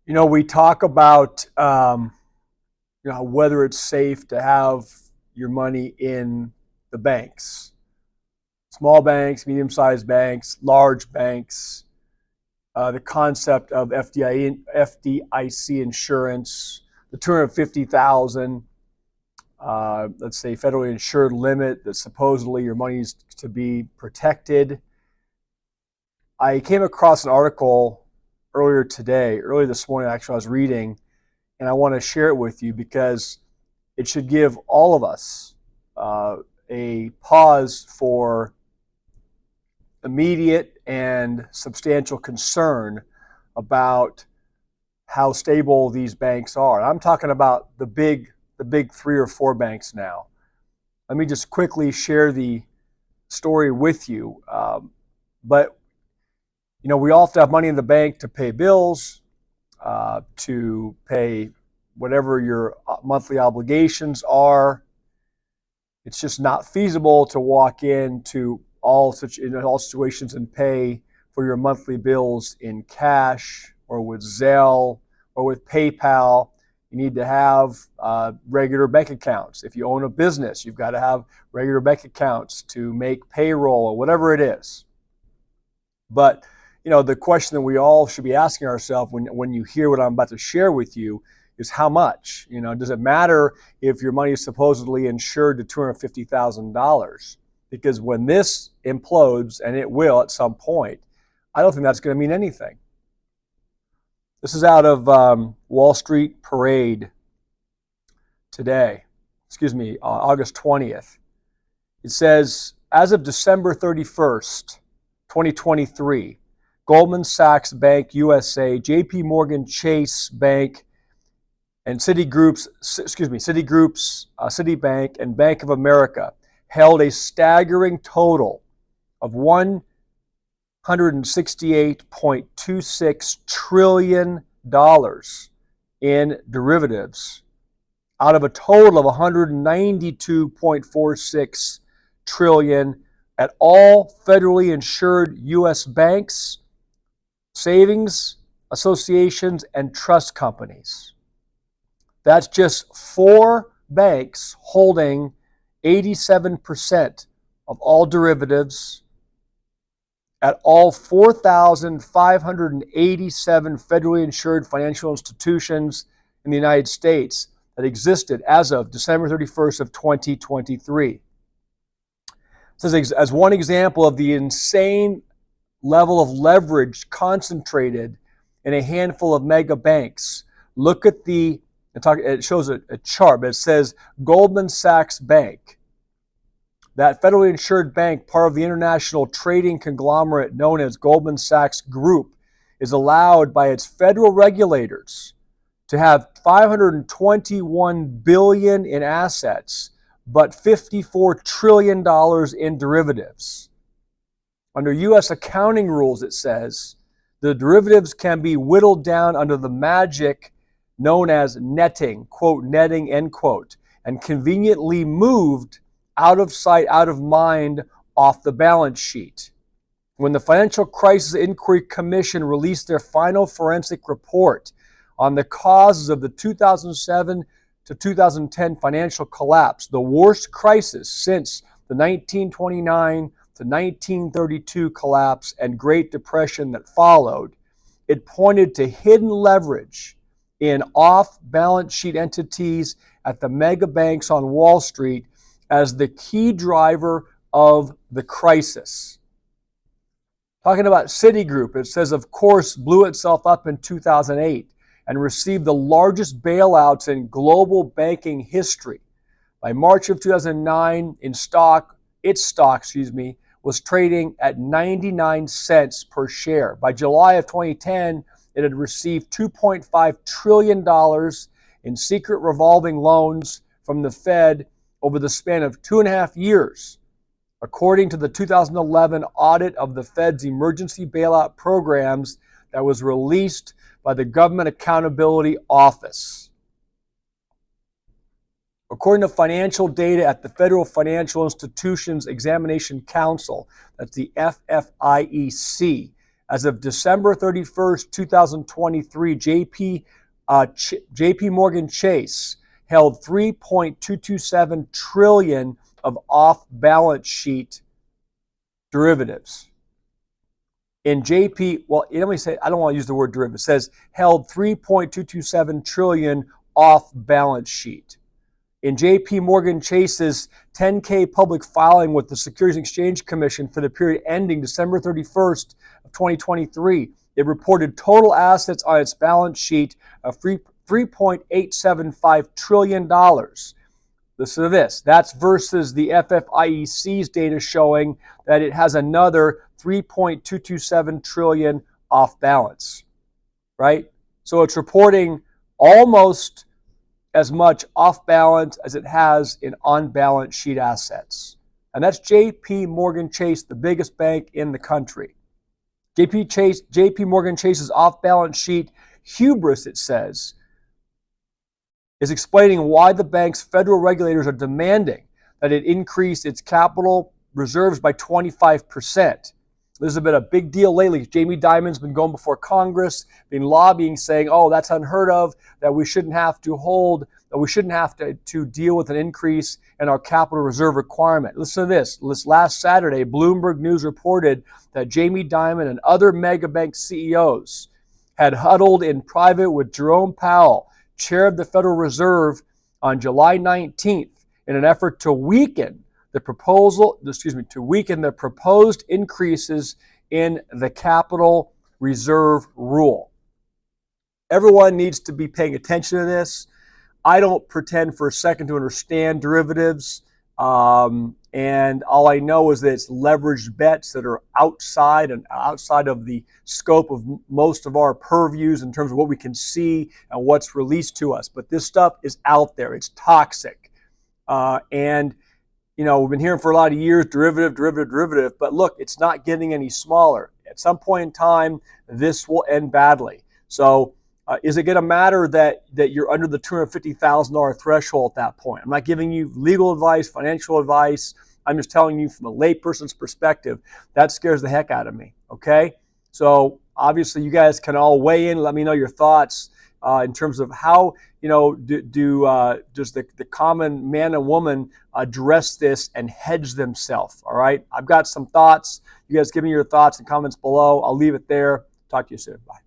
We talk about whether it's safe to have your money in the banks, small banks, medium-sized banks, large banks. The concept of FDIC insurance, the 250,000, let's say federally insured limit that supposedly your money is to be protected. I came across an article earlier this morning, actually, I was reading, and I want to share it with you because it should give all of us a pause for immediate and substantial concern about how stable these banks are. And I'm talking about the big three or four banks now. Let me just quickly share the story with you. But we all have to have money in the bank to pay bills, to pay whatever your monthly obligations are. It's just not feasible to walk into all situations and pay for your monthly bills in cash or with Zelle or with PayPal. You need to have regular bank accounts. If you own a business, you've got to have regular bank accounts to make payroll or whatever it is. But the question that we all should be asking ourselves when you hear what I'm about to share with you is how much? Does it matter if your money is supposedly insured to $250,000? Because when this implodes, and it will at some point, I don't think that's going to mean anything. This is out of Wall Street Parade today, August 20th. It says, as of December 31st, 2023, Goldman Sachs Bank USA, JP Morgan Chase Bank, and Citibank and Bank of America held a staggering total of $168.26 trillion in derivatives out of a total of $192.46 trillion at all federally insured U.S. banks, savings associations, and trust companies. That's just 4 banks holding 87% of all derivatives at all 4,587 federally insured financial institutions in the United States that existed as of December 31st of 2023. It says, as one example of the insane level of leverage concentrated in a handful of mega banks, look at it shows a chart, but it says Goldman Sachs Bank. That federally insured bank, part of the international trading conglomerate known as Goldman Sachs Group, is allowed by its federal regulators to have $521 billion in assets, but $54 trillion in derivatives. Under U.S. accounting rules, it says, the derivatives can be whittled down under the magic known as netting, quote, netting, end quote, and conveniently moved out of sight, out of mind, off the balance sheet. When the Financial Crisis Inquiry Commission released their final forensic report on the causes of the 2007 to 2010 financial collapse, the worst crisis since the 1929 to 1932 collapse and Great Depression that followed, it pointed to hidden leverage in off-balance sheet entities at the mega banks on Wall Street as the key driver of the crisis. Talking about Citigroup, it says, of course, blew itself up in 2008 and received the largest bailouts in global banking history. By March of 2009, its stock, was trading at 99 cents per share. By July of 2010, it had received $2.5 trillion in secret revolving loans from the Fed over the span of 2.5 years, according to the 2011 audit of the Fed's emergency bailout programs that was released by the Government Accountability Office. According to financial data at the Federal Financial Institutions Examination Council, that's the FFIEC, As of December 31st, 2023, JP Morgan Chase held $3.227 trillion of off-balance sheet derivatives. In JP, well, let me say, I don't want to use the word derivative. It says held $3.227 trillion off balance sheet. In JP Morgan Chase's 10-K public filing with the Securities and Exchange Commission for the period ending December 31st of 2023, it reported total assets on its balance sheet of $3.875 trillion. Listen to this. That's versus the FFIEC's data showing that it has another $3.227 trillion off balance, right? So it's reporting almost as much off balance as it has in on balance sheet assets. And that's JP Morgan Chase, the biggest bank in the country. JP Morgan Chase's off balance sheet hubris, it says, is explaining why the bank's federal regulators are demanding that it increase its capital reserves by 25%. This has been a big deal lately. Jamie Dimon's been going before Congress, been lobbying, saying, oh, that's unheard of, that we shouldn't have to deal with an increase in our capital reserve requirement. Listen to this. Last Saturday, Bloomberg News reported that Jamie Dimon and other mega bank CEOs had huddled in private with Jerome Powell, chair of the Federal Reserve, on July 19th in an effort to weaken the proposed increases in the capital reserve rule. Everyone needs to be paying attention to this. I don't pretend for a second to understand derivatives, and all I know is that it's leveraged bets that are outside of the scope of most of our purviews in terms of what we can see and what's released to us. But this stuff is out there. It's toxic, and we've been hearing for a lot of years, derivative, but look, it's not getting any smaller. At some point in time, this will end badly. So is it going to matter that you're under the $250,000 threshold at that point? I'm not giving you legal advice, financial advice. I'm just telling you from a layperson's perspective. That scares the heck out of me, okay? So obviously you guys can all weigh in. Let me know your thoughts in terms of how, does the common man and woman address this and hedge themselves, all right? I've got some thoughts. You guys give me your thoughts and comments below. I'll leave it there. Talk to you soon. Bye.